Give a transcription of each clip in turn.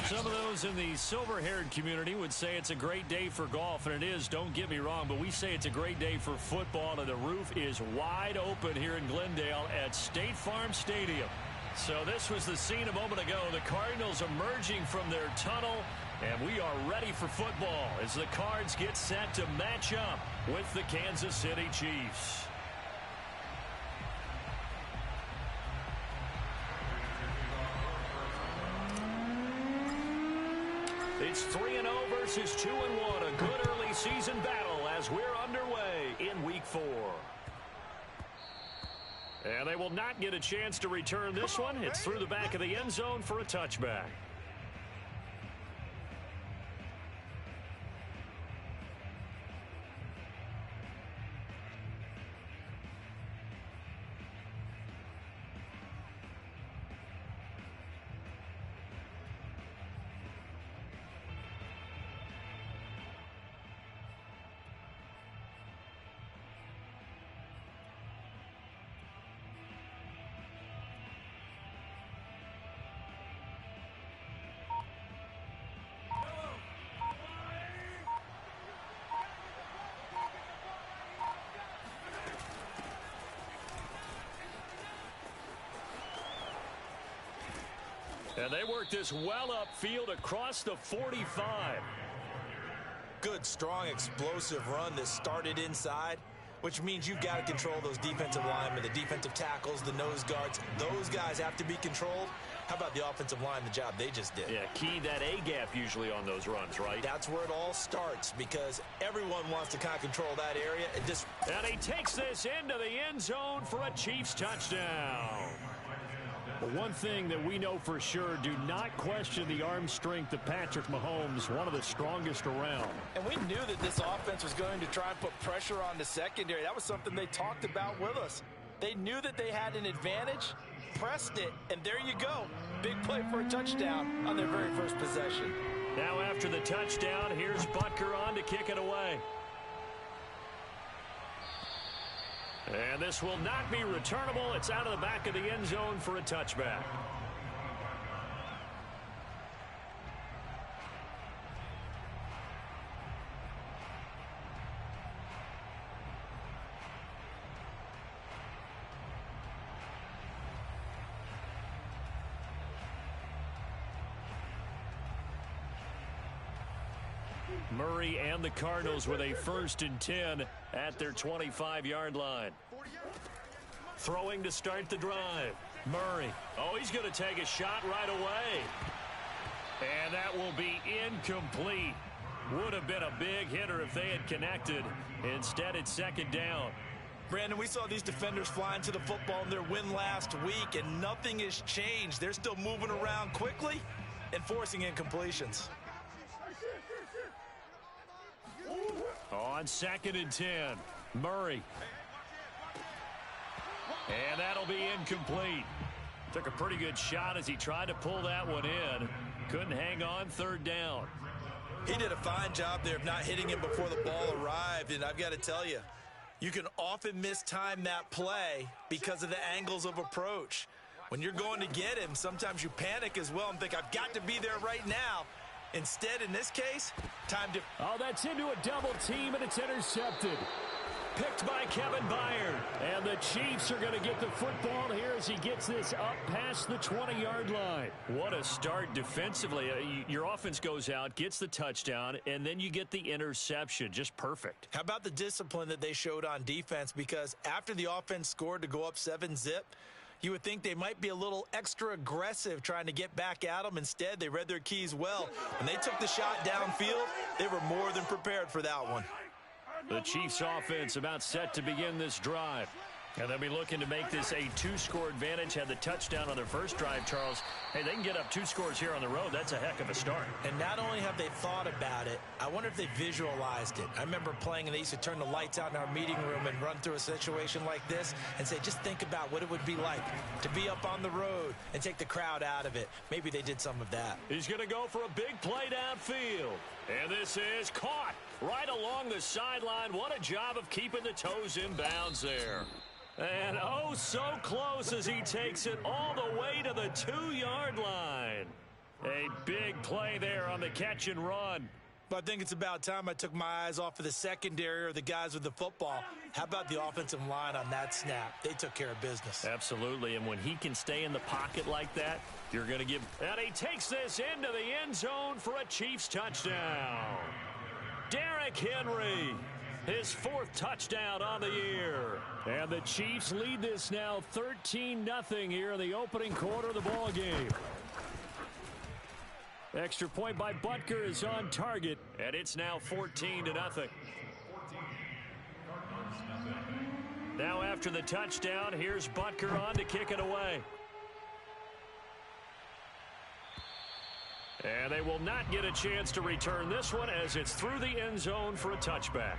Some of those in the silver-haired community would say it's a great day for golf, and it is, don't get me wrong, but we say it's a great day for football, and the roof is wide open here in Glendale at State Farm Stadium. So this was the scene a moment ago. The Cardinals emerging from their tunnel, and we are ready for football as the Cards get set to match up with the Kansas City Chiefs. It's 3-0 versus 2-1. A good early season battle as we're underway in Week 4. And they will not get a chance to return this one. It's through the back of the end zone for a touchback. And they work this well upfield across the 45. Good, strong, explosive run that started inside, which means you've got to control those defensive linemen, the defensive tackles, the nose guards. Those guys have to be controlled. How about the offensive line, the job they just did? Yeah, key that A-gap usually on those runs, right? That's where it all starts because everyone wants to kind of control that area. And he takes this into the end zone for a Chiefs touchdown. But one thing that we know for sure, do not question the arm strength of Patrick Mahomes, one of the strongest around. And we knew that this offense was going to try and put pressure on the secondary. That was something they talked about with us. They knew that they had an advantage, pressed it, and there you go. Big play for a touchdown on their very first possession. Now after the touchdown, here's Butker on to kick it away. And this will not be returnable. It's out of the back of the end zone for a touchback. Murray and the Cardinals with a 1st and 10 at their 25-yard line. Throwing to start the drive. Murray. Oh, he's going to take a shot right away. And that will be incomplete. Would have been a big hitter if they had connected. Instead, it's 2nd down. Brandon, we saw these defenders flying to the football in their win last week, and nothing has changed. They're still moving around quickly and forcing incompletions. On 2nd and 10, Murray. And that'll be incomplete. Took a pretty good shot as he tried to pull that one in. Couldn't hang on, 3rd down. He did a fine job there of not hitting him before the ball arrived, and I've got to tell you, you can often mistime that play because of the angles of approach. When you're going to get him, sometimes you panic as well and think, I've got to be there right now. Instead, in this case, time to... Oh, that's into a double team, and it's intercepted. Picked by Kevin Byard. And the Chiefs are going to get the football here as he gets this up past the 20-yard line. What a start defensively. Your offense goes out, gets the touchdown, and then you get the interception. Just perfect. How about the discipline that they showed on defense? Because after the offense scored to go up 7-zip, you would think they might be a little extra aggressive trying to get back at them. Instead, they read their keys well. When they took the shot downfield, they were more than prepared for that one. The Chiefs offense about set to begin this drive. And they'll be looking to make this a 2-score advantage. Had the touchdown on their first drive, Charles. Hey, they can get up 2 scores here on the road. That's a heck of a start. And not only have they thought about it, I wonder if they visualized it. I remember playing, and they used to turn the lights out in our meeting room and run through a situation like this and say, just think about what it would be like to be up on the road and take the crowd out of it. Maybe they did some of that. He's going to go for a big play downfield. And this is caught right along the sideline. What a job of keeping the toes in bounds there. And oh, so close as he takes it all the way to the 2-yard line. A big play there on the catch and run. But I think it's about time I took my eyes off of the secondary or the guys with the football. How about the offensive line on that snap? They took care of business. Absolutely, and when he can stay in the pocket like that, you're going to give... And he takes this into the end zone for a Chiefs touchdown. Derrick Henry, his 4th touchdown on the year. And the Chiefs lead this now 13-0 here in the opening quarter of the ball game. Extra point by Butker is on target, and it's now 14-0. Now after the touchdown, here's Butker on to kick it away. And they will not get a chance to return this one as it's through the end zone for a touchback.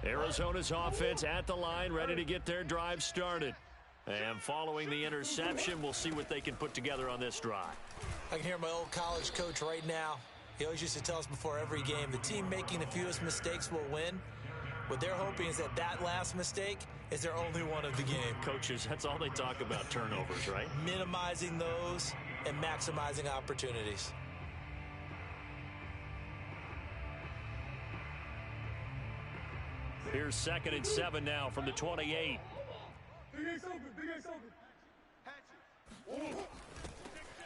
Arizona's offense at the line, ready to get their drive started. And following the interception, we'll see what they can put together on this drive. I can hear my old college coach right now. He always used to tell us before every game, the team making the fewest mistakes will win. What they're hoping is that that last mistake is their only one of the game. Coaches, that's all they talk about, turnovers, right? Minimizing those and maximizing opportunities. Here's 2nd and 7 now from the 28.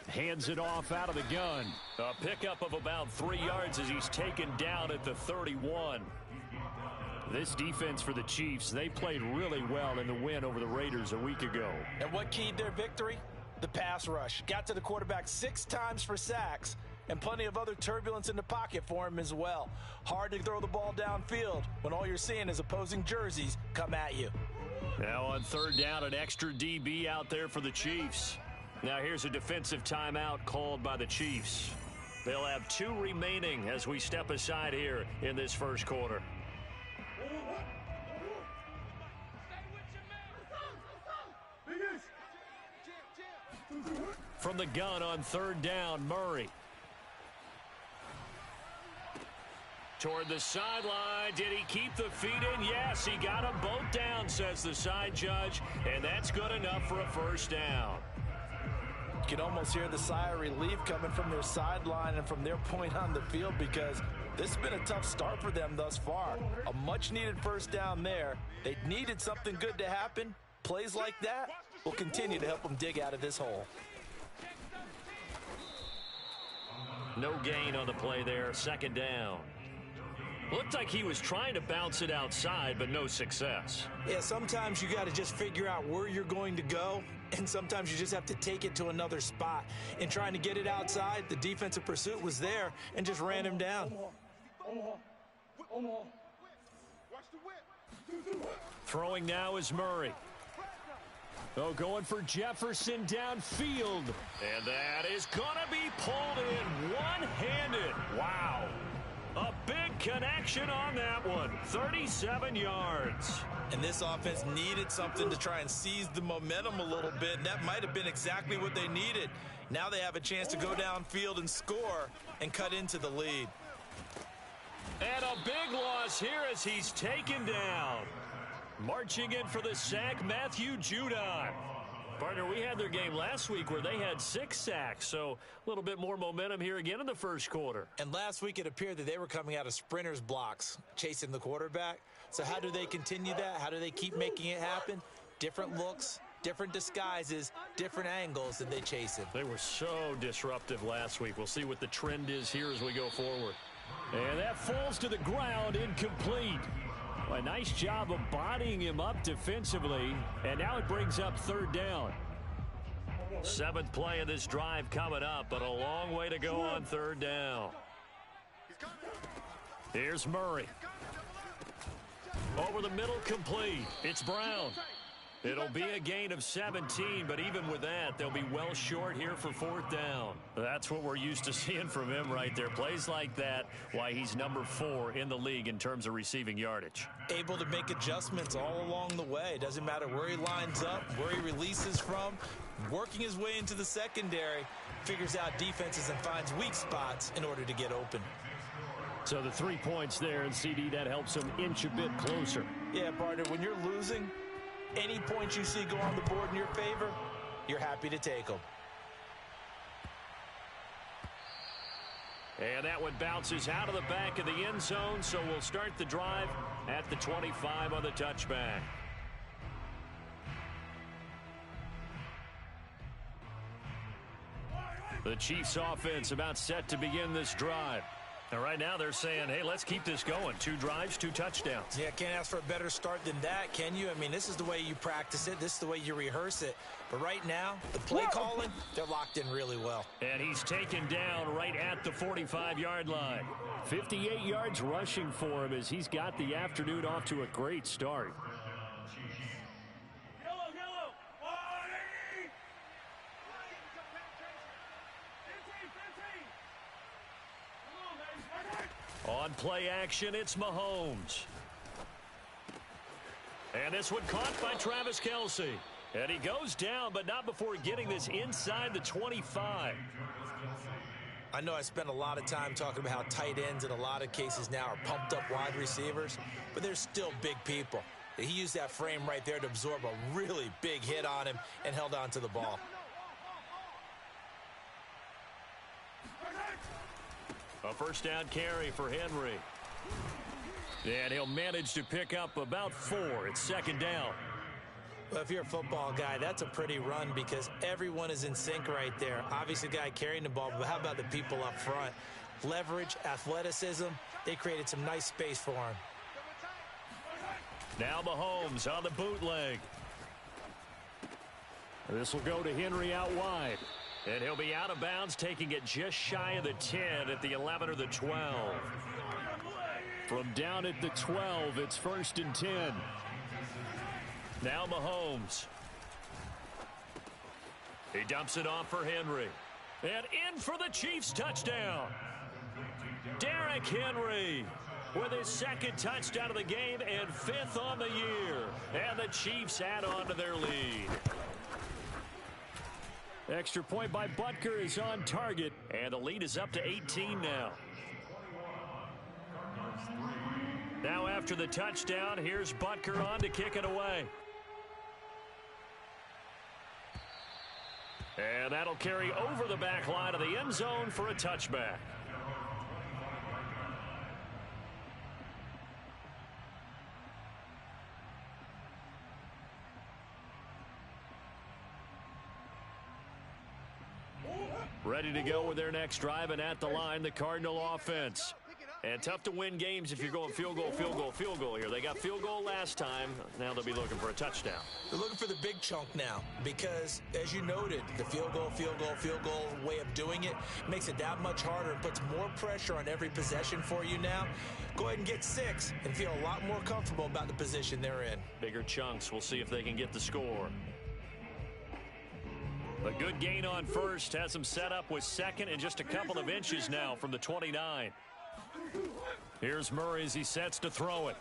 Hands it off out of the gun. A pickup of about 3 yards as he's taken down at the 31. This defense for the Chiefs, they played really well in the win over the Raiders a week ago. And what keyed their victory? The pass rush. Got to the quarterback 6 times for sacks, and plenty of other turbulence in the pocket for him as well. Hard to throw the ball downfield when all you're seeing is opposing jerseys come at you. Now on 3rd down, an extra DB out there for the Chiefs. Now here's a defensive timeout called by the Chiefs. They'll have 2 remaining as we step aside here in this first quarter. From the gun on 3rd down, Murray. Toward the sideline. Did he keep the feet in? Yes, he got them both down, says the side judge, and that's good enough for a 1st down. You can almost hear the sigh of relief coming from their sideline and from their point on the field, because this has been a tough start for them thus far. A much-needed 1st down there. They needed something good to happen. Plays like that will continue to help them dig out of this hole. No gain on the play there. 2nd down. Looked like he was trying to bounce it outside, but no success. Yeah, sometimes you got to just figure out where you're going to go, and sometimes you just have to take it to another spot. In trying to get it outside, the defensive pursuit was there and just ran him down. Throwing now is Murray. Oh, going for Jefferson downfield. And that is going to be pulled in one-handed. Wow. A big connection on that one. 37 yards. And this offense needed something to try and seize the momentum a little bit, and that might have been exactly what they needed. Now they have a chance to go downfield and score and cut into the lead. And a big loss here as he's taken down. Marching in for the sack, Matthew Judon. Partner, we had their game last week where they had 6 sacks, so a little bit more momentum here again in the first quarter. And last week it appeared that they were coming out of sprinters blocks, chasing the quarterback. So how do they continue that? How do they keep making it happen? Different looks, different disguises, different angles that they chase him. They were so disruptive last week. We'll see what the trend is here as we go forward. And that falls to the ground, incomplete. A nice job of bodying him up defensively, and now it brings up 3rd down. 7th play of this drive coming up, but a long way to go on 3rd down. Here's Murray. Over the middle, complete. It's Brown. It'll be a gain of 17, but even with that, they'll be well short here for 4th down. That's what we're used to seeing from him right there. Plays like that, why he's number 4 in the league in terms of receiving yardage. Able to make adjustments all along the way. Doesn't matter where he lines up, where he releases from. Working his way into the secondary, figures out defenses and finds weak spots in order to get open. So the 3 points there, and CD, that helps him inch a bit closer. Yeah, partner, when you're losing, any points you see go on the board in your favor, you're happy to take them. And that one bounces out of the back of the end zone, so we'll start the drive at the 25 on the touchback. The Chiefs offense about set to begin this drive. And right now they're saying, hey, let's keep this going. 2 drives, 2 touchdowns. Yeah, can't ask for a better start than that, can you? I mean, this is the way you practice it. This is the way you rehearse it. But right now, the play calling, they're locked in really well. And he's taken down right at the 45-yard line. 58 yards rushing for him as he's got the afternoon off to a great start. On play action, it's Mahomes. And this one caught by Travis Kelce. And he goes down, but not before getting this inside the 25. I know I spent a lot of time talking about how tight ends in a lot of cases now are pumped up wide receivers, but they're still big people. He used that frame right there to absorb a really big hit on him and held on to the ball. A first down carry for Henry. And he'll manage to pick up about 4. It's second down. Well, if you're a football guy, that's a pretty run because everyone is in sync right there. Obviously, the guy carrying the ball, but how about the people up front? Leverage, athleticism, they created some nice space for him. Now Mahomes on the bootleg. This will go to Henry out wide. And he'll be out of bounds, taking it just shy of the 10 at the 11 or the 12. From down at the 12, it's 1st and 10. Now Mahomes. He dumps it off for Henry. And in for the Chiefs touchdown. Derrick Henry with his 2nd touchdown of the game and 5th on the year. And the Chiefs add on to their lead. Extra point by Butker is on target, and the lead is up to 18 now. Now after the touchdown, here's Butker on to kick it away. And that'll carry over the back line of the end zone for a touchback. Ready to go with their next drive, and at the line, the Cardinal offense. And tough to win games if you're going field goal, field goal, field goal here. They got field goal last time. Now they'll be looking for a touchdown. They're looking for the big chunk now because, as you noted, the field goal way of doing it makes it that much harder and puts more pressure on every possession for you now. Go ahead and get 6 and feel a lot more comfortable about the position they're in. Bigger chunks. We'll see if they can get the score. A good gain on first has him set up with 2nd and just a couple of inches now from the 29. Here's Murray as he sets to throw it.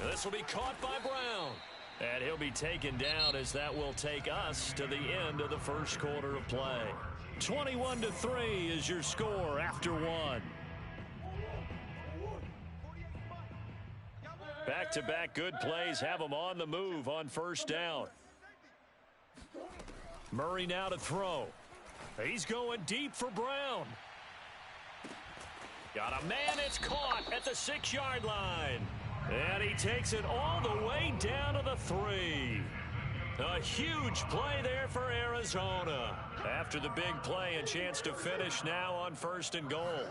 And this will be caught by Brown. And he'll be taken down as that will take us to the end of the first quarter of play. 21-3 is your score after 1. Back-to-back good plays have them on the move on first down. Murray now to throw. He's going deep for Brown. Got a man, it's caught at the 6-yard line. And he takes it all the way down to the 3. A huge play there for Arizona. After the big play, a chance to finish now on 1st and goal.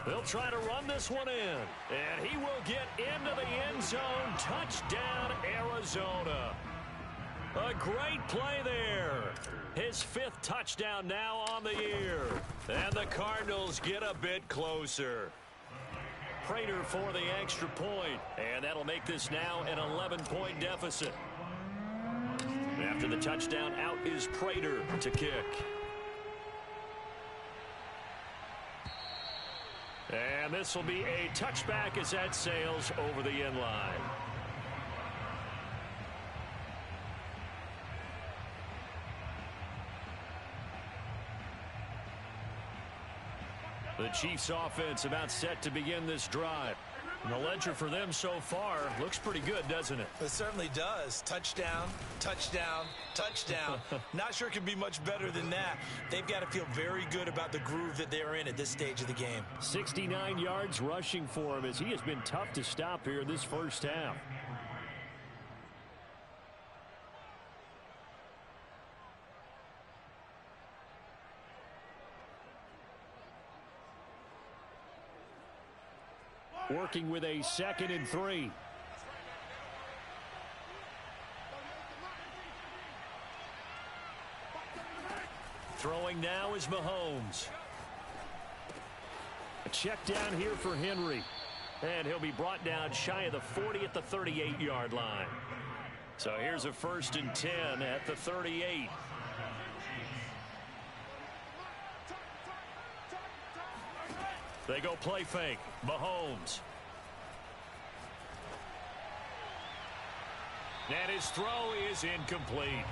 They'll try to run this one in. And he will get into the end zone. Touchdown, Arizona. A great play there. His 5th touchdown now on the year. And the Cardinals get a bit closer. Prater for the extra point. And that'll make this now an 11-point deficit. After the touchdown, out is Prater to kick. And this will be a touchback as that sails over the end line. The The Chiefs offense about set to begin this drive. And the ledger for them so far looks pretty good, doesn't it? It certainly does. Touchdown, touchdown, touchdown. Not sure it could be much better than that. They've got to feel very good about the groove that they're in at this stage of the game. 69 yards rushing for him as he has been tough to stop here this first half. Working with a 2nd and 3. Throwing now is Mahomes. A check down here for Henry. And he'll be brought down shy of the 40 at the 38-yard line. So here's a 1st and 10 at the 38. They go play fake. Mahomes. And his throw is incomplete.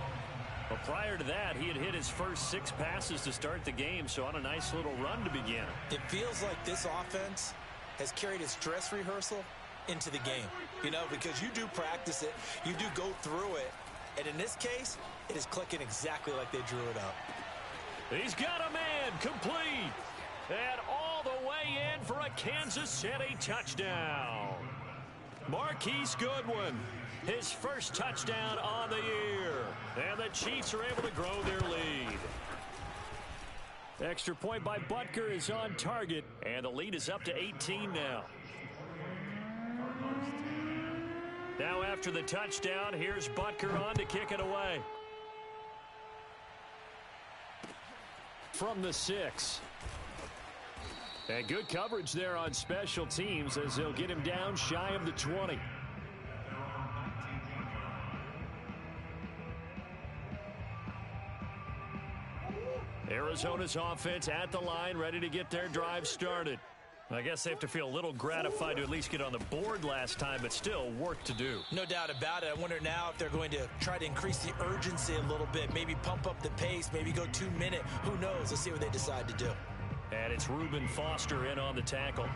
Well, prior to that, he had hit his first 6 passes to start the game, so on a nice little run to begin. It feels like this offense has carried its dress rehearsal into the game. You know, because you do practice it, you do go through it, and in this case, it is clicking exactly like they drew it up. He's got a man, complete. And all the way in for a Kansas City touchdown. Marquise Goodwin, his first touchdown on the year. And the Chiefs are able to grow their lead. Extra point by Butker is on target, and the lead is up to 18 now. Now after the touchdown, here's Butker on to kick it away. From the 6. And good coverage there on special teams as they'll get him down shy of the 20. Arizona's offense at the line, ready to get their drive started. I guess they have to feel a little gratified to at least get on the board last time, but still work to do. No doubt about it. I wonder now if they're going to try to increase the urgency a little bit, maybe pump up the pace, maybe go 2-minute. Who knows? Let's see what they decide to do. And it's Reuben Foster in on the tackle.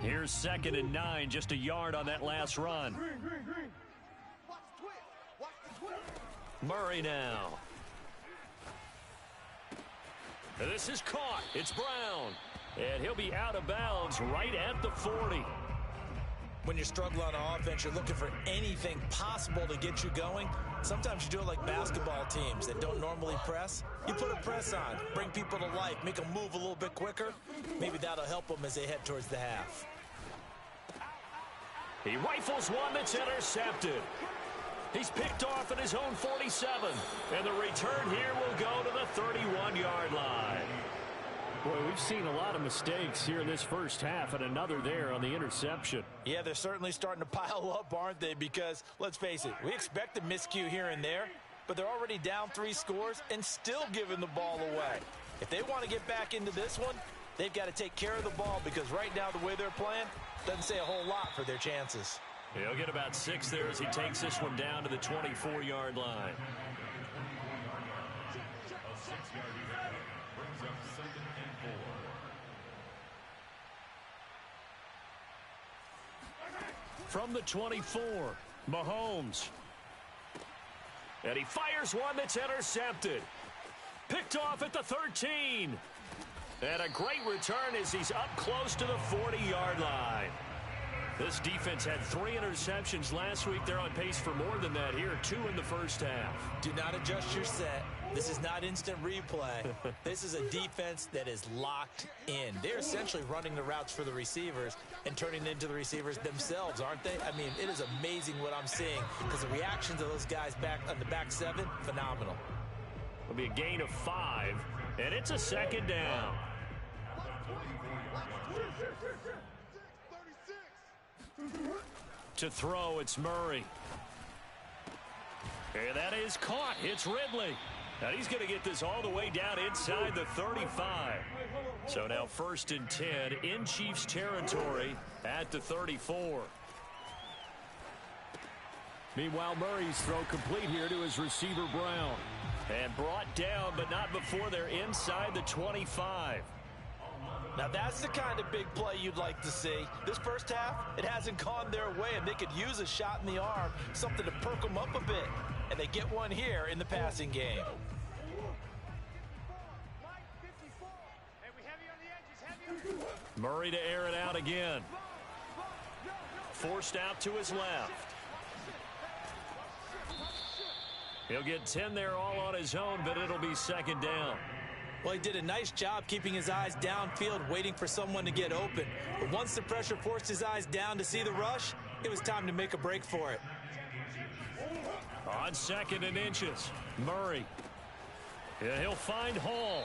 Here's 2nd and 9, just a yard on that last run. Murray now. And this is caught. It's Brown. And he'll be out of bounds right at the 40. When you're struggling on offense, you're looking for anything possible to get you going. Sometimes you do it like basketball teams that don't normally press. You put a press on, bring people to life, make them move a little bit quicker. Maybe that'll help them as they head towards the half. He rifles one that's intercepted. He's picked off at his own 47. And the return here will go to the 31-yard line. Boy, we've seen a lot of mistakes here in this first half, and another there on the interception. Yeah, they're certainly starting to pile up, aren't they? Because, let's face it, we expect a miscue here and there, but they're already down 3 scores and still giving the ball away. If they want to get back into this one, they've got to take care of the ball, because right now the way they're playing doesn't say a whole lot for their chances. He'll get about 6 there as he takes this one down to the 24-yard line. From the 24, Mahomes. And he fires one that's intercepted. Picked off at the 13. And a great return as he's up close to the 40-yard line. This defense had 3 interceptions last week. They're on pace for more than that here, 2 in the first half. Do not adjust your set. This is not instant replay. This is a defense that is locked in. They're essentially running the routes for the receivers and turning it into the receivers themselves, aren't they? I mean, it is amazing what I'm seeing, because the reactions of those guys back on the back 7, phenomenal. It'll be a gain of 5, and it's a 2nd down. To throw, it's Murray. And that is caught. It's Ridley. Now he's going to get this all the way down inside the 35. So now 1st and 10 in Chiefs territory at the 34. Meanwhile, Murray's throw complete here to his receiver, Brown. And brought down, but not before they're inside the 25. Now that's the kind of big play you'd like to see. This first half, it hasn't gone their way, and they could use a shot in the arm, something to perk them up a bit. And they get one here in the passing game. Murray to air it out again. Forced out to his left. He'll get 10 there all on his own, but it'll be second down. Well, he did a nice job keeping his eyes downfield, waiting for someone to get open. But once the pressure forced his eyes down to see the rush, it was time to make a break for it. On 2nd and inches, Murray. And he'll find Hall.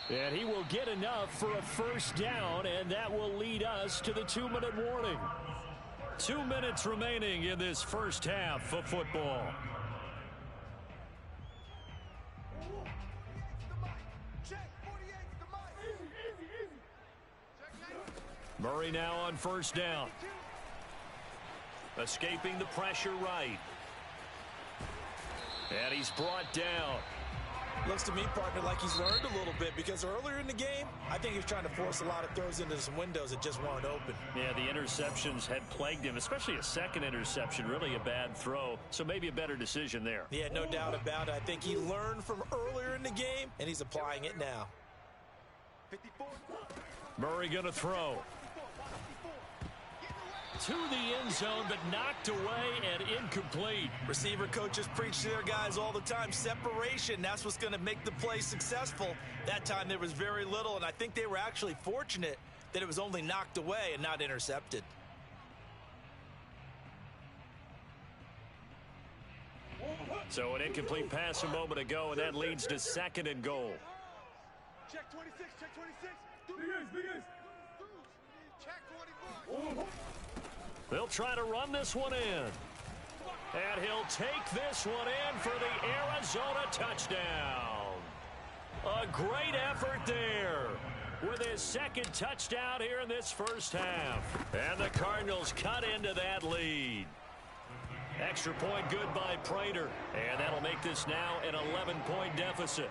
And he will get enough for a first down, and that will lead us to the 2-minute warning. 2 minutes remaining in this first half of football. Murray now on first down. Escaping the pressure right. And he's brought down. Looks to me, partner, like he's learned a little bit, because earlier in the game, I think he was trying to force a lot of throws into some windows that just weren't open. Yeah, the interceptions had plagued him, especially a second interception, really a bad throw. So maybe a better decision there. Yeah, no doubt about it. I think he learned from earlier in the game, and he's applying it now. Murray going to throw. To the end zone, but knocked away and incomplete. Receiver coaches preach to their guys all the time. Separation, that's what's going to make the play successful. That time there was very little, and I think they were actually fortunate that it was only knocked away and not intercepted. So an incomplete pass a moment ago, and that leads to 2nd and goal. Check 26, check 26. Check 24. They'll try to run this one in. And he'll take this one in for the Arizona touchdown. A great effort there with his 2nd touchdown here in this first half. And the Cardinals cut into that lead. Extra point good by Prater. And that'll make this now an 11-point deficit.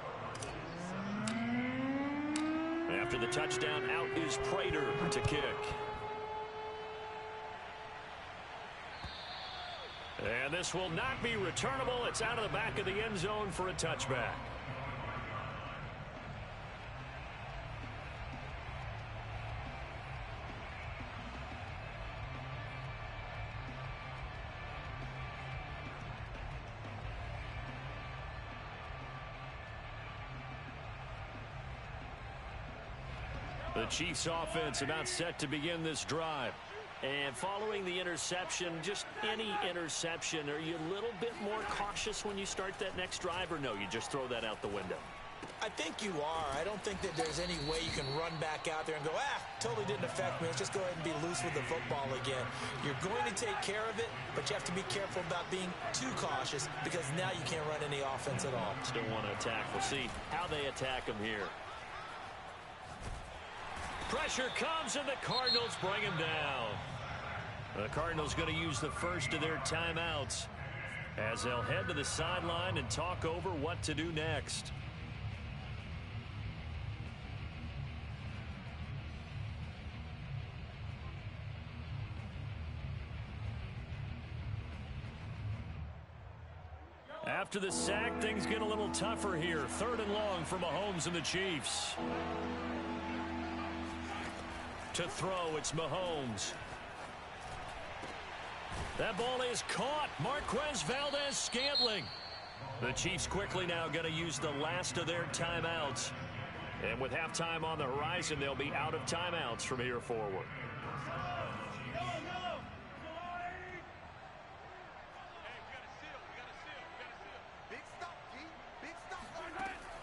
After the touchdown, out is Prater to kick. And this will not be returnable. It's out of the back of the end zone for a touchback. The Chiefs offense about set to begin this drive. And following the interception, just any interception, are you a little bit more cautious when you start that next drive, or no, you just throw that out the window? I think you are. I don't think that there's any way you can run back out there and go, totally didn't affect me. Let's just go ahead and be loose with the football again. You're going to take care of it, but you have to be careful about being too cautious, because now you can't run any offense at all. Still want to attack. We'll see how they attack him here. Pressure comes, and the Cardinals bring him down. The Cardinals going to use the first of their timeouts as they'll head to the sideline and talk over what to do next. After the sack, things get a little tougher here. 3rd and long for Mahomes and the Chiefs. To throw, it's Mahomes. That ball is caught. Marquez Valdes-Scantling. The Chiefs quickly now going to use the last of their timeouts. And with halftime on the horizon, they'll be out of timeouts from here forward.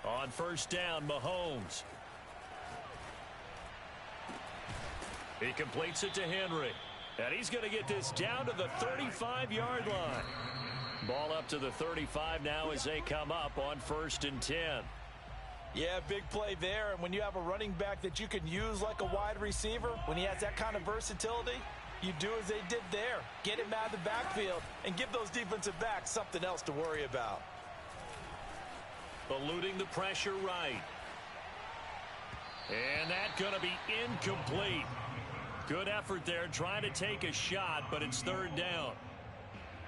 On first down, Mahomes. He completes it to Henry. And he's going to get this down to the 35-yard line. Ball up to the 35 now as they come up on 1st and 10. Yeah, big play there. And when you have a running back that you can use like a wide receiver, when he has that kind of versatility, You do as they did there. Get him out of the backfield and give those defensive backs something else to worry about. Eluding the pressure right. And that's going to be incomplete. Good effort there trying to take a shot, but it's third down.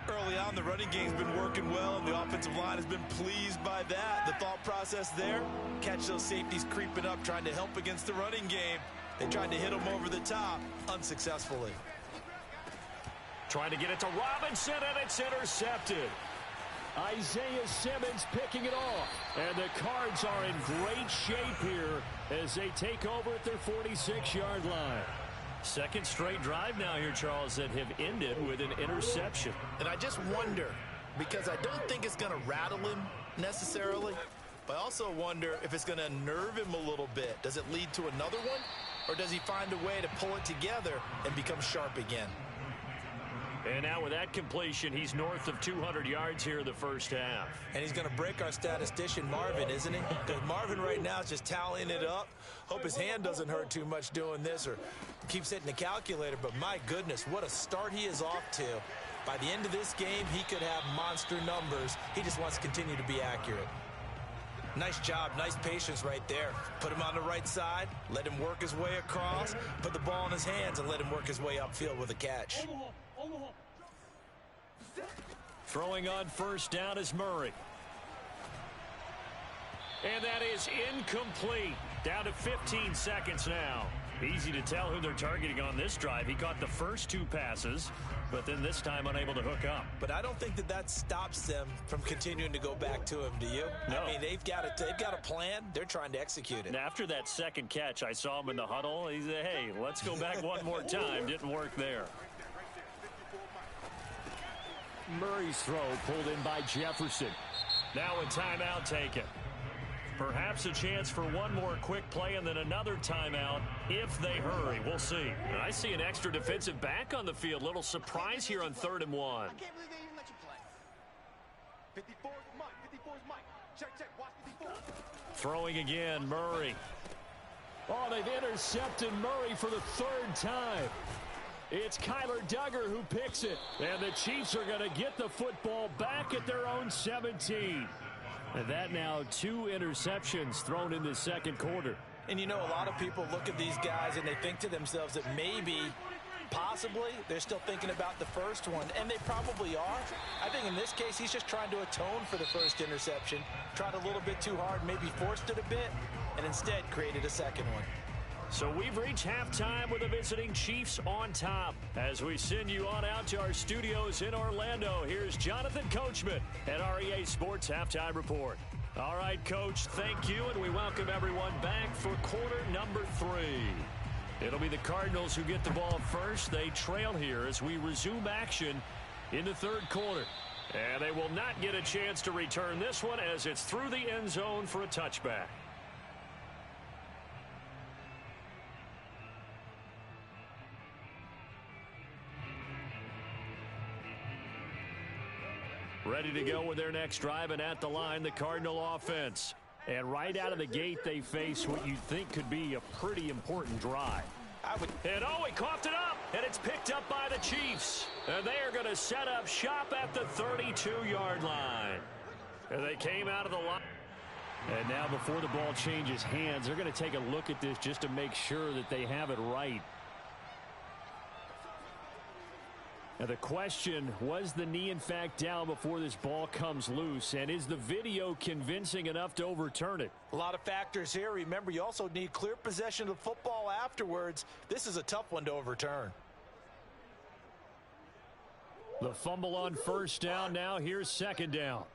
Early on, the running game's been working well, and the offensive line has been pleased by that. The thought process there, catch those safeties creeping up, trying to help against the running game. They tried to hit them over the top, unsuccessfully. Trying to get it to Robinson, and it's intercepted. Isaiah Simmons picking it off. And the Cards are in great shape here as they take over at their 46-yard line. Second straight drive now here, Charles, that have ended with an interception. And I just wonder, because I don't think it's going to rattle him necessarily, but I also wonder if it's going to unnerve him a little bit. Does it lead to another one? Or does he find a way to pull it together and become sharp again? And now with that completion, he's north of 200 yards here in the first half. And he's going to break our statistician, Marvin, isn't he? Because Marvin right now is just tallying it up. Hope his hand doesn't hurt too much doing this or keeps hitting the calculator. But my goodness, what a start he is off to. By the end of this game, he could have monster numbers. He just wants to continue to be accurate. Nice job, nice patience right there. Put him on the right side, let him work his way across, put the ball in his hands, and let him work his way upfield with a catch. Throwing on first down is Murray. And that is incomplete. Down to 15 seconds now. Easy to tell who they're targeting on this drive. He caught the first two passes, but then this time unable to hook up. But I don't think that stops them from continuing to go back to him, do you? No. I mean, they've got a plan. They're trying to execute it. And after that second catch, I saw him in the huddle. He said, hey, let's go back one more time. Didn't work there. Murray's throw pulled in by Jefferson. Now a timeout taken. Perhaps a chance for one more quick play and then another timeout if they hurry. We'll see. And I see an extra defensive back on the field. Little surprise here on 3rd and 1. I can't believe they even let you play. 54's Mike. 54's Mike. Check. Watch 54. Throwing again, Murray. Oh, they've intercepted Murray for the 3rd time. It's Kyler Duggar who picks it. And the Chiefs are going to get the football back at their own 17. And that now 2 interceptions thrown in the second quarter. And you know, a lot of people look at these guys and they think to themselves that maybe, possibly, they're still thinking about the first one. And they probably are. I think in this case, he's just trying to atone for the first interception. Tried a little bit too hard, maybe forced it a bit, and instead created a second one. So we've reached halftime with the visiting Chiefs on top. As we send you on out to our studios in Orlando, here's Jonathan Coachman at REA Sports Halftime Report. All right, Coach, thank you, and we welcome everyone back for quarter number 3. It'll be the Cardinals who get the ball first. They trail here as we resume action in the 3rd quarter. And they will not get a chance to return this one as it's through the end zone for a touchback. Ready to go with their next drive, and at the line, the Cardinal offense. And right out of the gate, they face what you'd think could be a pretty important drive. And oh, he coughed it up, and it's picked up by the Chiefs. And they are going to set up shop at the 32-yard line. And they came out of the line. And now before the ball changes hands, they're going to take a look at this just to make sure that they have it right. Now the question, was the knee in fact down before this ball comes loose? And is the video convincing enough to overturn it? A lot of factors here. Remember, you also need clear possession of the football afterwards. This is a tough one to overturn. The fumble on first down. Now here's second down.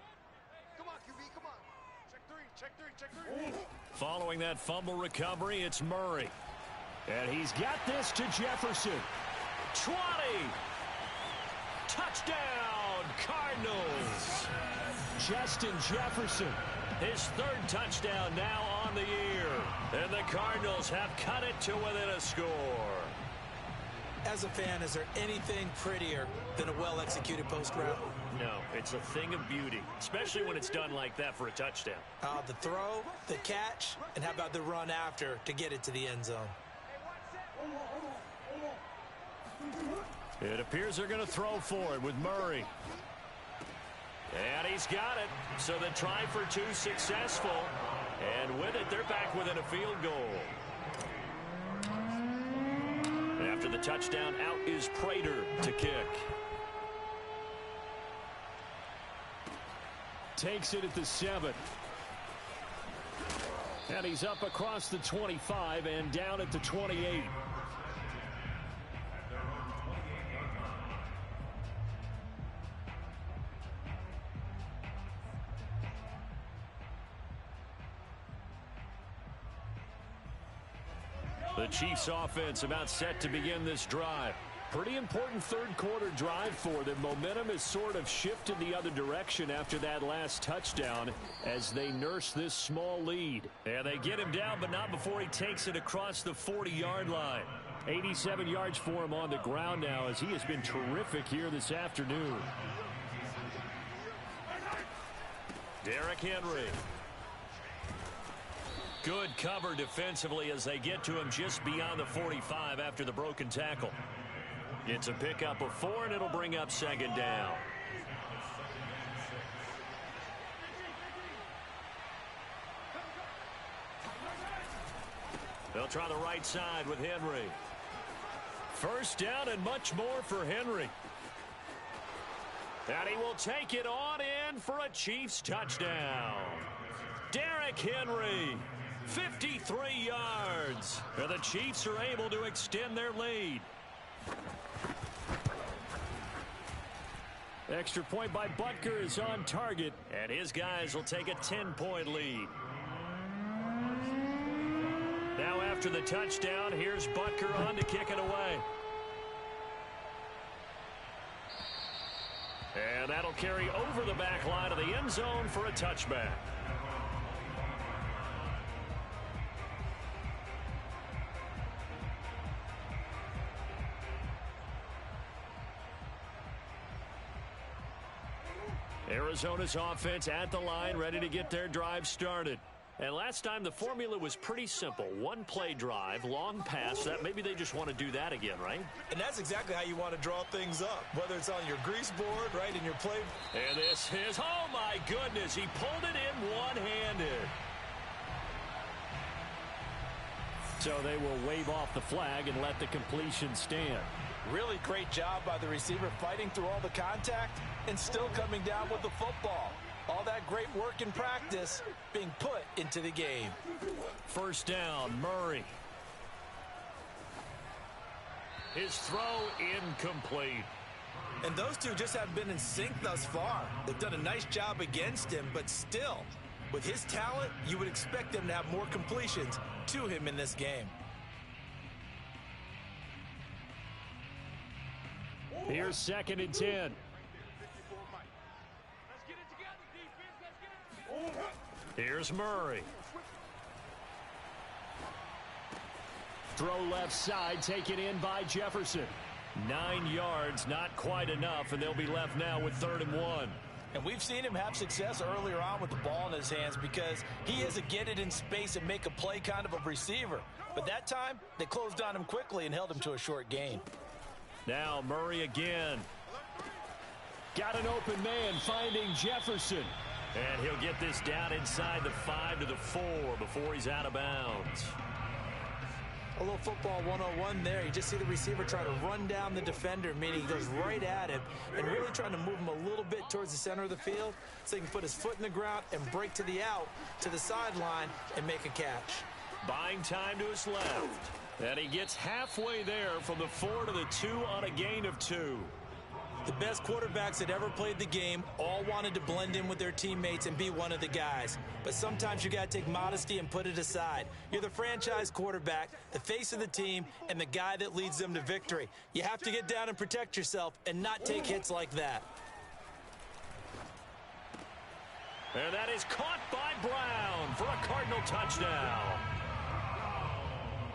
Come on, QB, come on. Check three. Following that fumble recovery, it's Murray. And he's got this to Jefferson. 20. Touchdown, Cardinals. Justin Jefferson, his 3rd touchdown now on the year. And the Cardinals have cut it to within a score. As a fan, is there anything prettier than a well-executed post route? No, it's a thing of beauty, especially when it's done like that for a touchdown. The throw, the catch, and how about the run after to get it to the end zone? Hey, watch that. It appears they're going to throw for it with Murray. And he's got it. So the try for two successful. And with it, they're back within a field goal. After the touchdown, out is Prater to kick. Takes it at the 7. And he's up across the 25 and down at the 28. The Chiefs offense about set to begin this drive. Pretty important third quarter drive for them. Momentum has sort of shifted the other direction after that last touchdown as they nurse this small lead. And they get him down, but not before he takes it across the 40-yard line. 87 yards for him on the ground now as he has been terrific here this afternoon. Derrick Henry. Good cover defensively as they get to him just beyond the 45 after the broken tackle. It's a pickup of 4, and it'll bring up second down. They'll try the right side with Henry. First down and much more for Henry. And he will take it on in for a Chiefs touchdown. Derrick Henry, 53 yards. And the Chiefs are able to extend their lead. Extra point by Butker is on target, and his guys will take a 10-point lead. Now after the touchdown, here's Butker on to kick it away. And that'll carry over the back line of the end zone for a touchback. Arizona's offense at the line, ready to get their drive started. And last time the formula was pretty simple. One play drive, long pass. That maybe they just want to do that again, right? And that's exactly how you want to draw things up, whether it's on your grease board, right, in your play. And this is, oh my goodness, he pulled it in one-handed. So they will wave off the flag and let the completion stand. Really great job by the receiver fighting through all the contact and still coming down with the football. All that great work in practice being put into the game. First down, Murray. His throw incomplete. And those two just haven't been in sync thus far. They've done a nice job against him, but still, with his talent, you would expect them to have more completions to him in this game. Here's second and 10. Here's Murray. Throw left side, taken in by Jefferson. 9 yards, not quite enough, and they'll be left now with 3rd and 1. And we've seen him have success earlier on with the ball in his hands because he is a get it in space and make a play kind of a receiver. But that time, they closed on him quickly and held him to a short gain. Now Murray again. Got an open man finding Jefferson. And he'll get this down inside the 5 to the 4 before he's out of bounds. A little football 101 there. You just see the receiver try to run down the defender, meaning he goes right at him and really trying to move him a little bit towards the center of the field so he can put his foot in the ground and break to the out, to the sideline, and make a catch. Buying time to his left. And he gets halfway there from the 4 to the 2 on a gain of 2. The best quarterbacks that ever played the game all wanted to blend in with their teammates and be one of the guys. But sometimes you got to take modesty and put it aside. You're the franchise quarterback, the face of the team, and the guy that leads them to victory. You have to get down and protect yourself and not take hits like that. And that is caught by Brown for a Cardinal touchdown.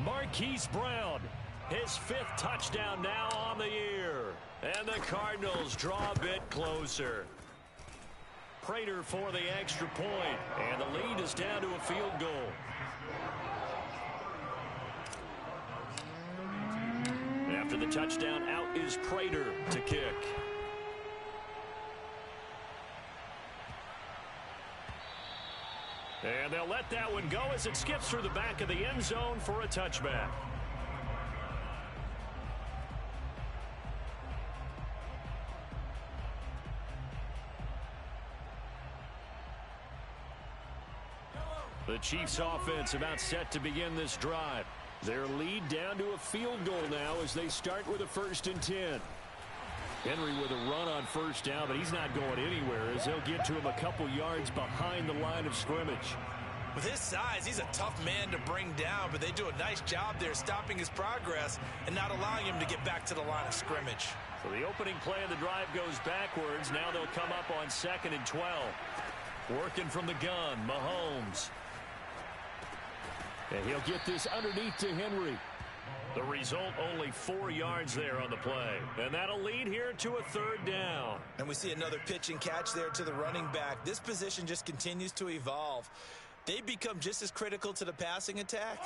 Marquise Brown, his 5th touchdown now on the year. And the Cardinals draw a bit closer. Prater for the extra point. And the lead is down to a field goal. After After the touchdown, out is Prater to kick. And they'll let that one go as it skips through the back of the end zone for a touchback. The Chiefs offense about set to begin this drive. Their lead down to a field goal now as they start with a 1st and 10. Henry with a run on first down, but he's not going anywhere as they'll get to him a couple yards behind the line of scrimmage. With his size, he's a tough man to bring down, but they do a nice job there stopping his progress and not allowing him to get back to the line of scrimmage. So the opening play of the drive goes backwards. Now they'll come up on 2nd and 12. Working from the gun, Mahomes. And he'll get this underneath to Henry. The result, only 4 yards there on the play. And that'll lead here to a 3rd down. And we see another pitch and catch there to the running back. This position just continues to evolve. They become just as critical to the passing attack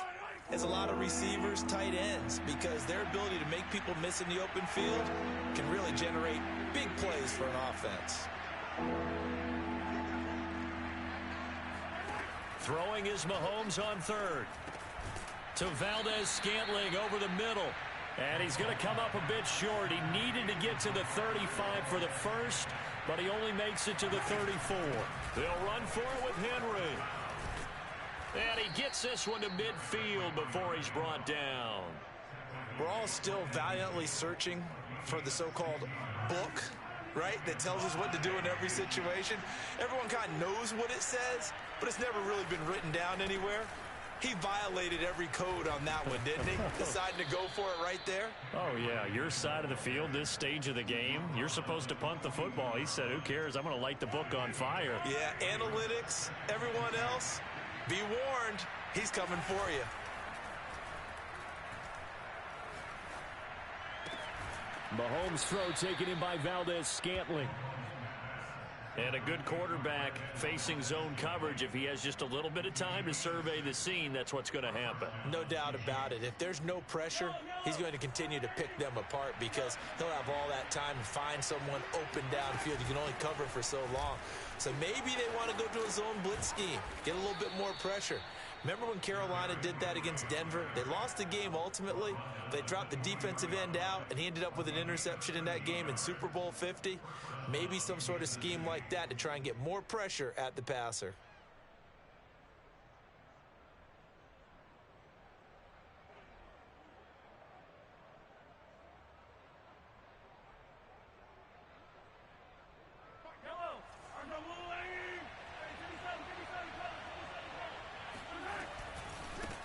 as a lot of receivers, tight ends, because their ability to make people miss in the open field can really generate big plays for an offense. Throwing is Mahomes on 3rd. To Valdez-Scantling over the middle. And he's going to come up a bit short. He needed to get to the 35 for the first, but he only makes it to the 34. They'll run for it with Henry. And he gets this one to midfield before he's brought down. We're all still valiantly searching for the so-called book, right, that tells us what to do in every situation. Everyone kind of knows what it says, but it's never really been written down anywhere. He violated every code on that one, didn't he? Deciding to go for it right there. Oh, yeah, your side of the field, this stage of the game, you're supposed to punt the football. He said, who cares? I'm going to light the book on fire. Yeah, analytics, everyone else, be warned, he's coming for you. Mahomes' throw taken in by Valdez-Scantling. And a good quarterback facing zone coverage. If he has just a little bit of time to survey the scene, that's what's going to happen. No doubt about it. If there's no pressure, he's going to continue to pick them apart because he'll have all that time to find someone open downfield. You can only cover for so long. So maybe they want to go to a zone blitz scheme, get a little bit more pressure. Remember when Carolina did that against Denver? They lost the game ultimately. They dropped the defensive end out, and he ended up with an interception in that game in Super Bowl 50. Maybe some sort of scheme like that to try and get more pressure at the passer.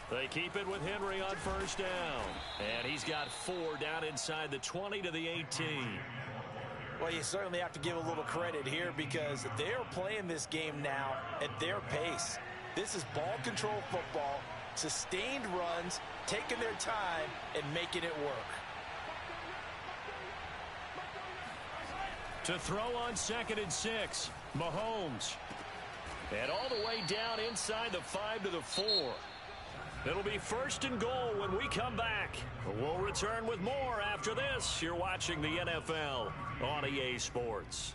They keep it with Henry on first down. And he's got 4 down inside the 20 to the 18. Well, you certainly have to give a little credit here because they're playing this game now at their pace. This is ball control football, sustained runs, taking their time, and making it work. To throw on 2nd and 6, Mahomes. And all the way down inside the 5 to the 4. It'll be 1st and goal when we come back. We'll return with more after this. You're watching the NFL on EA Sports.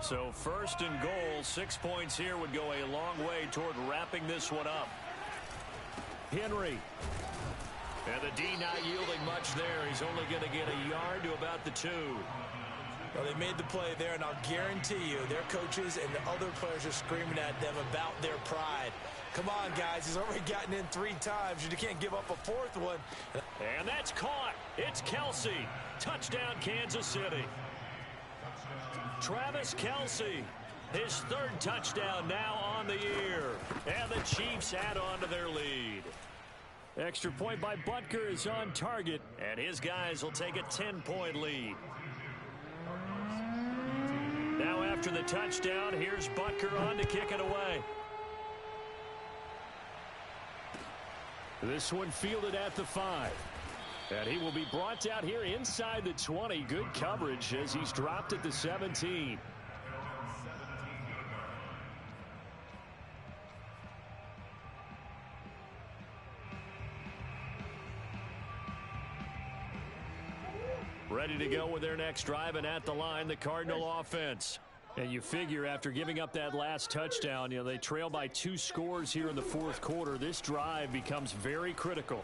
So 1st and goal, 6 points here would go a long way toward wrapping this one up. Henry. And the D not yielding much there. He's only going to get a yard to about the 2. Well, they made the play there, and I'll guarantee you their coaches and the other players are screaming at them about their pride. Come on, guys. He's already gotten in 3 times. You can't give up a 4th one. And that's caught. It's Kelce. Touchdown, Kansas City. Travis Kelce, his 3rd touchdown now on the year. And the Chiefs add on to their lead. Extra point by Butker is on target, and his guys will take a 10-point lead. Now after the touchdown, here's Butker on to kick it away. This one fielded at the 5. And he will be brought out here inside the 20. Good coverage as he's dropped at the 17. Ready to go with their next drive, and at the line, the Cardinal offense. And you figure after giving up that last touchdown, they trail by 2 scores here in the fourth quarter. This drive becomes very critical.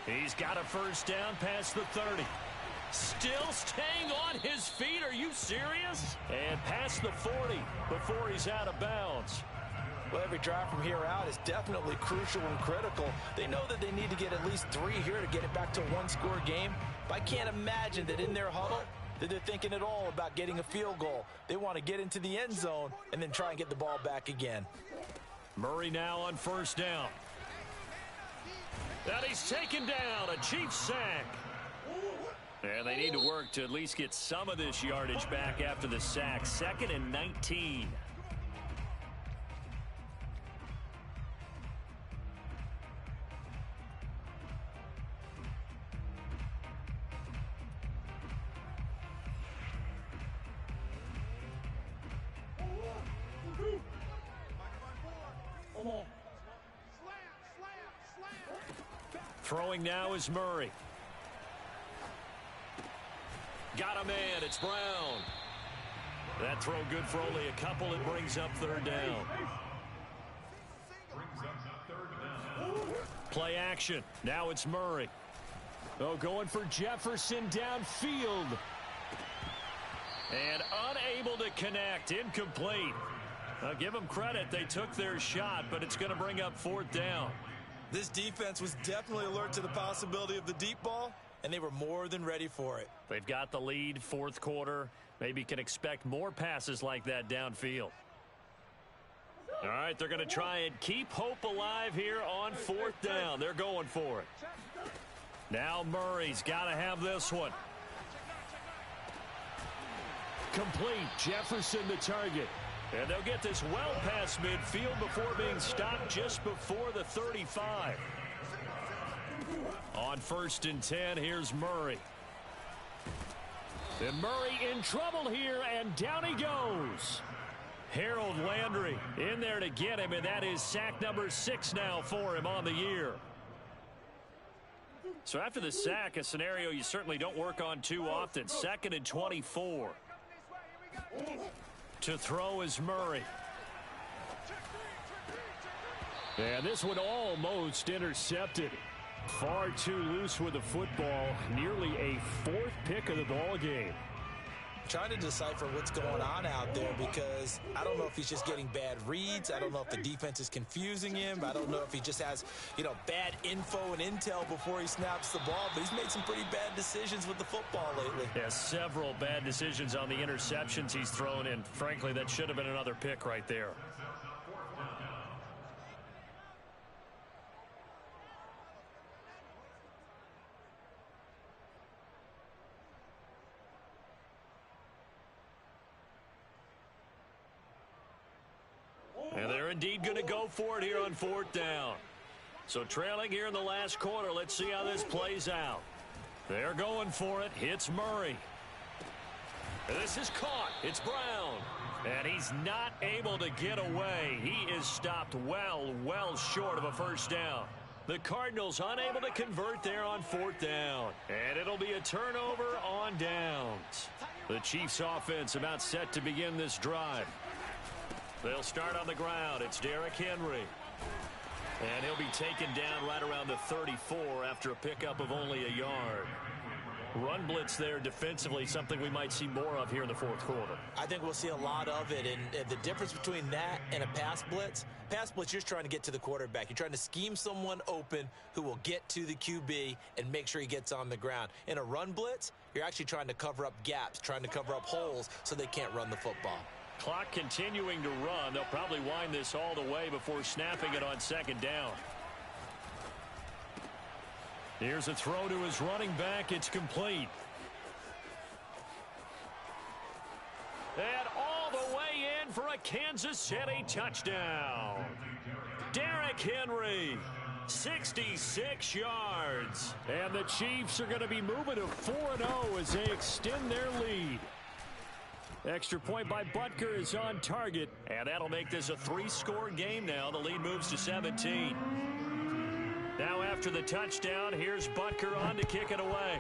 He's got a first down past the 30. Still staying on his feet. Are you serious? And past the 40 before he's out of bounds. Well, every drive from here out is definitely crucial and critical. They know that they need to get at least 3 here to get it back to a 1-score game. But I can't imagine that in their huddle that they're thinking at all about getting a field goal. They want to get into the end zone and then try and get the ball back again. Murray now on first down. And he's taken down. A Chiefs sack. And they need to work to at least get some of this yardage back after the sack. 2nd and 19. Throwing now is Murray. Got a man. It's Brown. That throw good for only a couple. It brings up 3rd down. Play action. Now it's Murray. Oh, going for Jefferson downfield. And unable to connect. Incomplete. Now give them credit. They took their shot, but it's going to bring up 4th down. This defense was definitely alert to the possibility of the deep ball, and they were more than ready for it. They've got the lead, 4th quarter. Maybe can expect more passes like that downfield. All right, they're going to try and keep hope alive here on 4th down. They're going for it. Now Murray's got to have this one. Complete. Jefferson the target. And they'll get this well past midfield before being stopped just before the 35. On 1st and 10, here's Murray. And Murray in trouble here, and down he goes. Harold Landry in there to get him, and that is sack number 6 now for him on the year. So after the sack, a scenario you certainly don't work on too often. 2nd and 24. To throw is Murray. And this one almost intercepted. Far too loose with the football. Nearly a 4th pick of the ball game. Trying to decipher what's going on out there, because I don't know if he's just getting bad reads. I don't know if the defense is confusing him. I don't know if he just has, bad info and intel before he snaps the ball. But he's made some pretty bad decisions with the football lately. Yeah, several bad decisions on the interceptions he's thrown, and frankly, that should have been another pick right there. And they're indeed going to go for it here on 4th down. So trailing here in the last quarter. Let's see how this plays out. They're going for it. Hits Murray. And this is caught. It's Brown. And he's not able to get away. He is stopped well short of a first down. The Cardinals unable to convert there on 4th down. And it'll be a turnover on downs. The Chiefs offense about set to begin this drive. They'll start on the ground. It's Derrick Henry. And he'll be taken down right around the 34 after a pickup of only a yard. Run blitz there defensively, something we might see more of here in the 4th quarter. I think we'll see a lot of it, and the difference between that and a pass blitz, you're just trying to get to the quarterback. You're trying to scheme someone open who will get to the QB and make sure he gets on the ground. In a run blitz, you're actually trying to cover up gaps, trying to cover up holes so they can't run the football. Clock continuing to run. They'll probably wind this all the way before snapping it on 2nd down. Here's a throw to his running back. It's complete. And all the way in for a Kansas City touchdown. Derrick Henry, 66 yards. And the Chiefs are going to be moving to 4-0 as they extend their lead. Extra point by Butker is on target, and that'll make this a 3-score game now. The lead moves to 17. Now after the touchdown, here's Butker on to kick it away.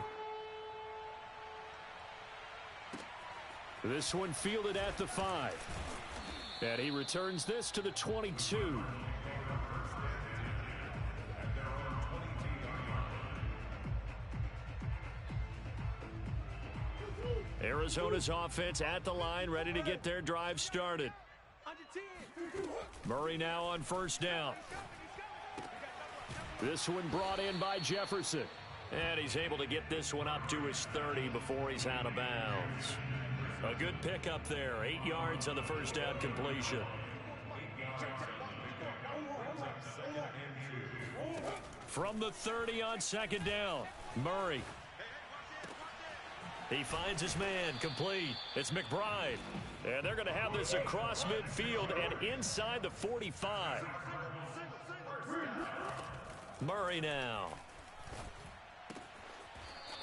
This one fielded at the 5. And he returns this to the 22. Arizona's offense at the line, ready to get their drive started. Murray now on first down. This one brought in by Jefferson. And he's able to get this one up to his 30 before he's out of bounds. A good pickup there. 8 yards on the first down completion. From the 30 on second down, Murray. He finds his man, complete. It's McBride. And they're going to have this across midfield and inside the 45. Murray now.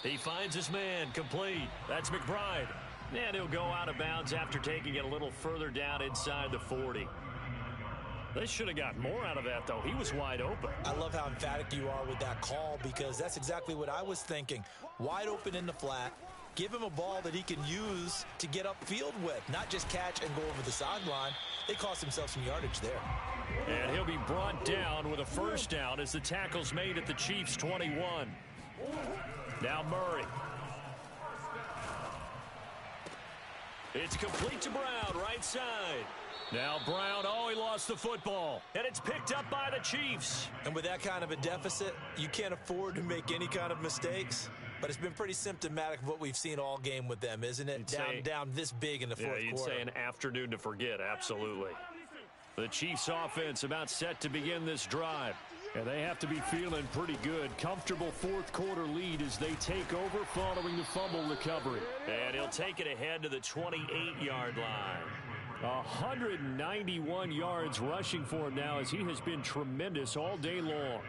He finds his man, complete. That's McBride. And he'll go out of bounds after taking it a little further down inside the 40. They should have got more out of that, though. He was wide open. I love how emphatic you are with that call because that's exactly what I was thinking. Wide open in the flat. Give him a ball that he can use to get upfield with, not just catch and go over the sideline. They cost themselves some yardage there. And he'll be brought down with a first down as the tackle's made at the Chiefs' 21. Now Murray. It's complete to Brown, right side. Now Brown, he lost the football. And it's picked up by the Chiefs. And with that kind of a deficit, you can't afford to make any kind of mistakes. But it's been pretty symptomatic of what we've seen all game with them, isn't it? Down this big in the fourth quarter. You'd say an afternoon to forget, absolutely. The Chiefs offense about set to begin this drive. And they have to be feeling pretty good. Comfortable fourth quarter lead as they take over following the fumble recovery. And he'll take it ahead to the 28-yard line. 191 yards rushing for him now as he has been tremendous all day long.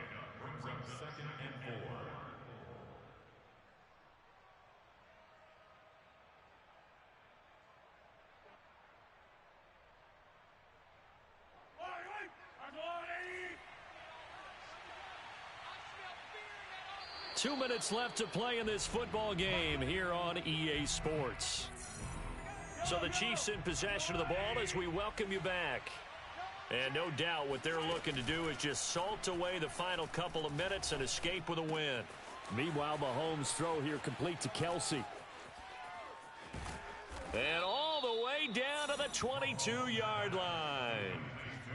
2 minutes left to play in this football game here on EA Sports. So the Chiefs in possession of the ball as we welcome you back. And no doubt what they're looking to do is just salt away the final couple of minutes and escape with a win. Meanwhile, Mahomes' throw here complete to Kelce. And all the way down to the 22-yard line.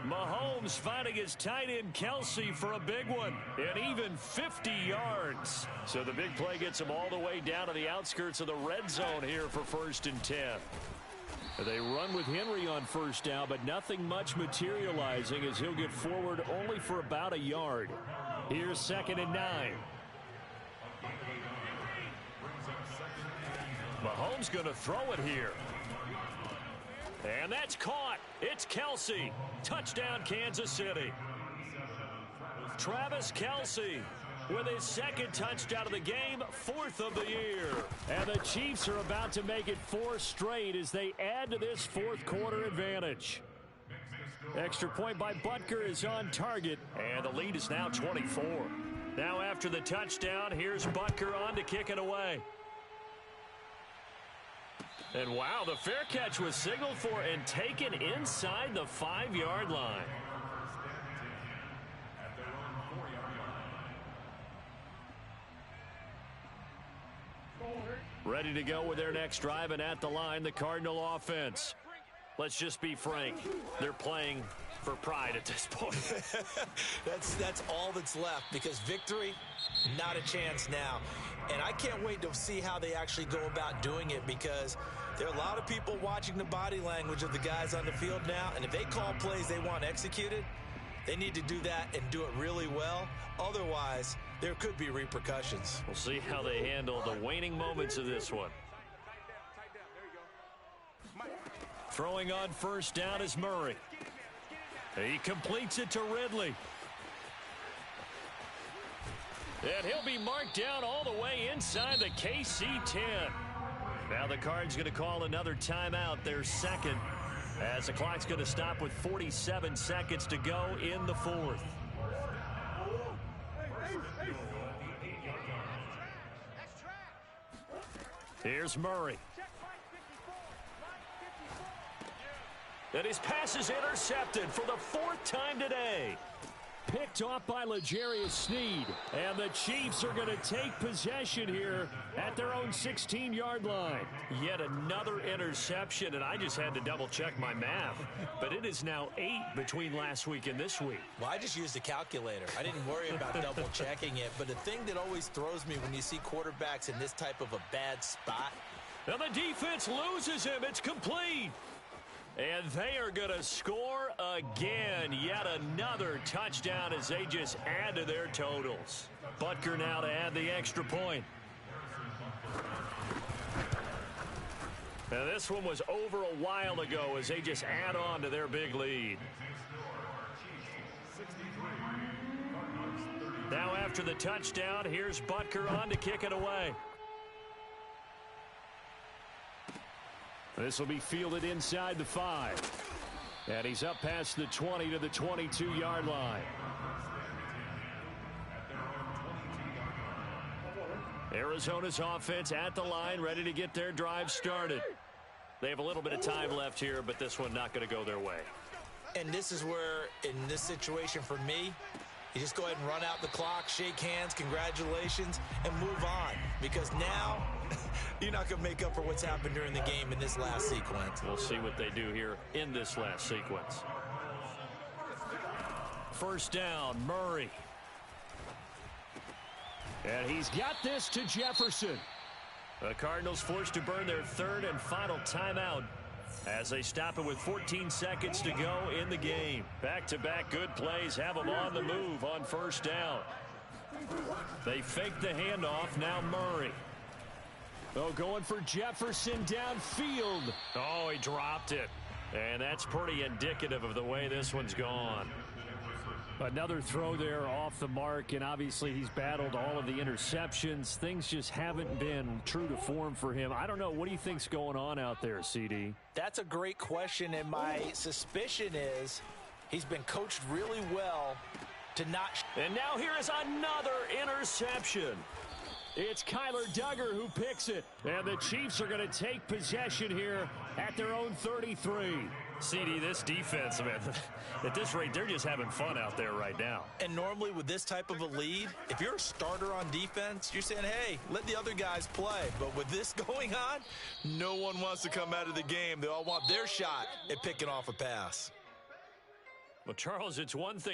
Mahomes finding his tight end Kelce for a big one, and even 50 yards. So the big play gets him all the way down to the outskirts of the red zone here for 1st and 10. They run with Henry on first down, but nothing much materializing as he'll get forward only for about a yard. Here's 2nd and 9. Mahomes going to throw it here. And that's caught. It's Kelce. Touchdown, Kansas City. Travis Kelce with his 2nd touchdown of the game, 4th of the year. And the Chiefs are about to make it 4 straight as they add to this fourth quarter advantage. Extra point by Butker is on target, and the lead is now 24. Now after the touchdown, here's Butker on to kick it away. And wow, the fair catch was signaled for and taken inside the 5-yard line. Ready to go with their next drive, and at the line, the Cardinal offense. Let's just be frank, they're playing for pride at this point. That's all that's left, because victory, not a chance now. And I can't wait to see how they actually go about doing it, because there are a lot of people watching the body language of the guys on the field now, and if they call plays they want executed, they need to do that and do it really well. Otherwise, there could be repercussions. We'll see how they handle the waning moments of this one. Throwing on first down is Murray. He completes it to Ridley. And he'll be marked down all the way inside the KC-10. Now the Cards going to call another timeout, their 2nd, as the clock's going to stop with 47 seconds to go in the 4th. Here's Murray. And his pass is intercepted for the 4th time today. Picked off by L'Jarius Sneed. And the Chiefs are going to take possession here at their own 16-yard line. Yet another interception, and I just had to double-check my math. But it is now 8 between last week and this week. Well, I just used the calculator. I didn't worry about double-checking it. But the thing that always throws me when you see quarterbacks in this type of a bad spot. Now the defense loses him. It's complete. And they are going to score again. Yet another touchdown as they just add to their totals. Butker now to add the extra point. Now this one was over a while ago as they just add on to their big lead. Now after the touchdown, here's Butker on to kick it away. This will be fielded inside the 5. And he's up past the 20 to the 22-yard line. Arizona's offense at the line, ready to get their drive started. They have a little bit of time left here, but this one not going to go their way. And this is where, in this situation for me, you just go ahead and run out the clock, shake hands, congratulations, and move on. Because now you're not going to make up for what's happened during the game in this last sequence. We'll see what they do here in this last sequence. First down, Murray. And he's got this to Jefferson. The Cardinals forced to burn their 3rd and final timeout as they stop it with 14 seconds to go in the game. Back-to-back good plays have them on the move on first down. They fake the handoff. Now Murray. Oh, going for Jefferson downfield. Oh, he dropped it. And that's pretty indicative of the way this one's gone. Another throw there off the mark, and obviously he's battled all of the interceptions. Things just haven't been true to form for him. I don't know. What do you think's going on out there, CD? That's a great question, and my suspicion is he's been coached really well to not. And now here is another interception. It's Kyler Duggar who picks it. And the Chiefs are going to take possession here at their own 33. CD, this defense, man, at this rate, they're just having fun out there right now. And normally with this type of a lead, if you're a starter on defense, you're saying, hey, let the other guys play. But with this going on, no one wants to come out of the game. They all want their shot at picking off a pass. Well, Charles, it's one thing